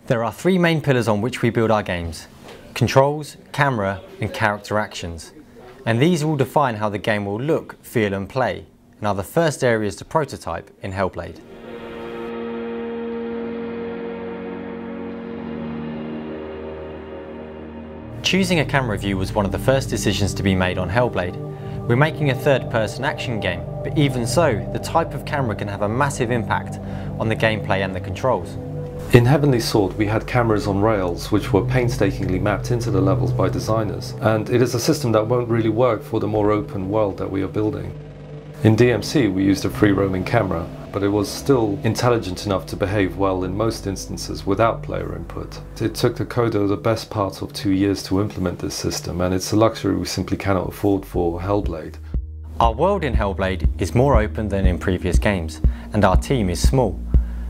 There are three main pillars on which we build our games: controls, camera and character actions. And these will define how the game will look, feel and play, and are the first areas to prototype in Hellblade. Choosing a camera view was one of the first decisions to be made on Hellblade. We're making a third-person action game, but even so, the type of camera can have a massive impact on the gameplay and the controls. In Heavenly Sword we had cameras on rails which were painstakingly mapped into the levels by designers, and it is a system that won't really work for the more open world that we are building. In DMC we used a free-roaming camera, but it was still intelligent enough to behave well in most instances without player input. It took the coder the best part of 2 years to implement this system, and it's a luxury we simply cannot afford for Hellblade. Our world in Hellblade is more open than in previous games, and our team is small.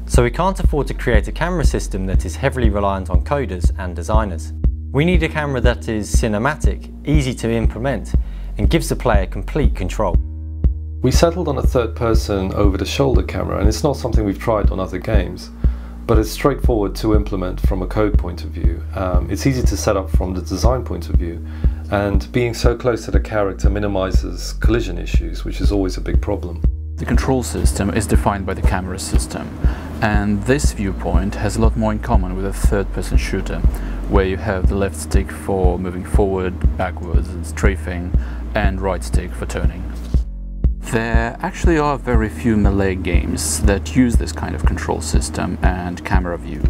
So we can't afford to create a camera system that is heavily reliant on coders and designers. We need a camera that is cinematic, easy to implement, and gives the player complete control. We settled on a third-person over-the-shoulder camera, and it's not something we've tried on other games, but it's straightforward to implement from a code point of view. It's easy to set up from the design point of view, and being so close to the character minimizes collision issues, which is always a big problem. The control system is defined by the camera system, and this viewpoint has a lot more in common with a third-person shooter, where you have the left stick for moving forward, backwards and strafing, and right stick for turning. There actually are very few melee games that use this kind of control system and camera view,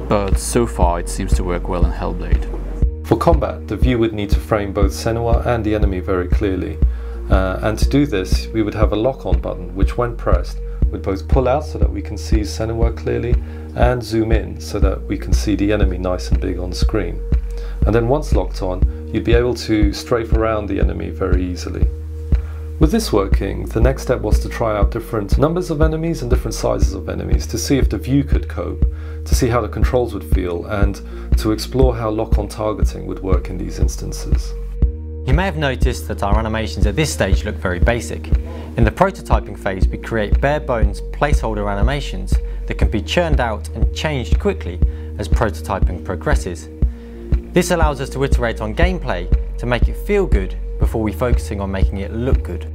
but so far it seems to work well in Hellblade. For combat, the view would need to frame both Senua and the enemy very clearly. And to do this, we would have a lock-on button, which when pressed, would both pull out so that we can see Senua clearly, and zoom in so that we can see the enemy nice and big on screen. And then once locked on, you'd be able to strafe around the enemy very easily. With this working, the next step was to try out different numbers of enemies and different sizes of enemies to see if the view could cope, to see how the controls would feel, and to explore how lock-on targeting would work in these instances. You may have noticed that our animations at this stage look very basic. In the prototyping phase we create bare bones placeholder animations that can be churned out and changed quickly as prototyping progresses. This allows us to iterate on gameplay to make it feel good before we focusing on making it look good.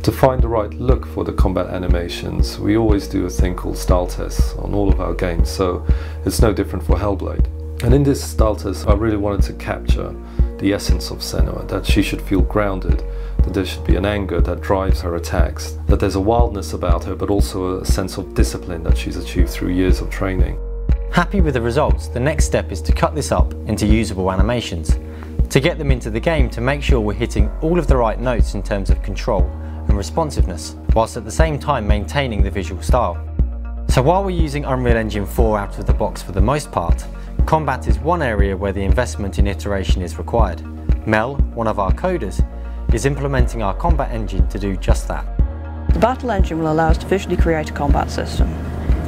To find the right look for the combat animations, we always do a thing called style tests on all of our games, so it's no different for Hellblade. And in this style test I really wanted to capture the essence of Senua, that she should feel grounded, that there should be an anger that drives her attacks, that there's a wildness about her but also a sense of discipline that she's achieved through years of training. Happy with the results, the next step is to cut this up into usable animations, to get them into the game to make sure we're hitting all of the right notes in terms of control and responsiveness, whilst at the same time maintaining the visual style. So while we're using Unreal Engine 4 out of the box for the most part, combat is one area where the investment in iteration is required. Mel, one of our coders, is implementing our combat engine to do just that. The battle engine will allow us to visually create a combat system.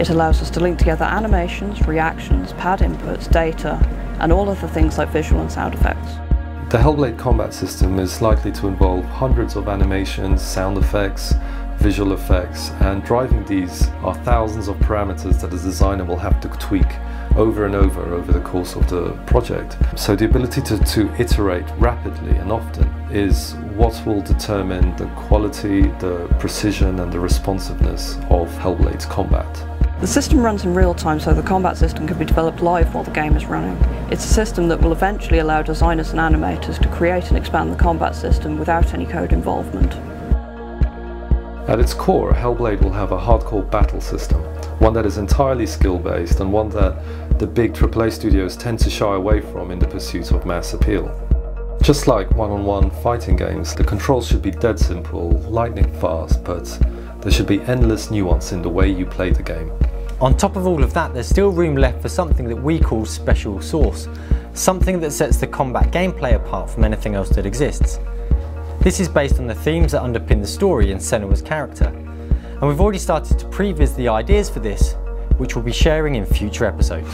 It allows us to link together animations, reactions, pad inputs, data, and all other things like visual and sound effects. The Hellblade combat system is likely to involve hundreds of animations, sound effects, visual effects, and driving these are thousands of parameters that a designer will have to tweak over and over the course of the project. So the ability to iterate rapidly and often is what will determine the quality, the precision and the responsiveness of Hellblade's combat. The system runs in real time, so the combat system can be developed live while the game is running. It's a system that will eventually allow designers and animators to create and expand the combat system without any code involvement. At its core, Hellblade will have a hardcore battle system, one that is entirely skill-based and one that the big AAA studios tend to shy away from in the pursuit of mass appeal. Just like one-on-one fighting games, the controls should be dead simple, lightning fast, but there should be endless nuance in the way you play the game. On top of all of that, there's still room left for something that we call special sauce, something that sets the combat gameplay apart from anything else that exists. This is based on the themes that underpin the story and Senua's character, and we've already started to previs the ideas for this, which we'll be sharing in future episodes.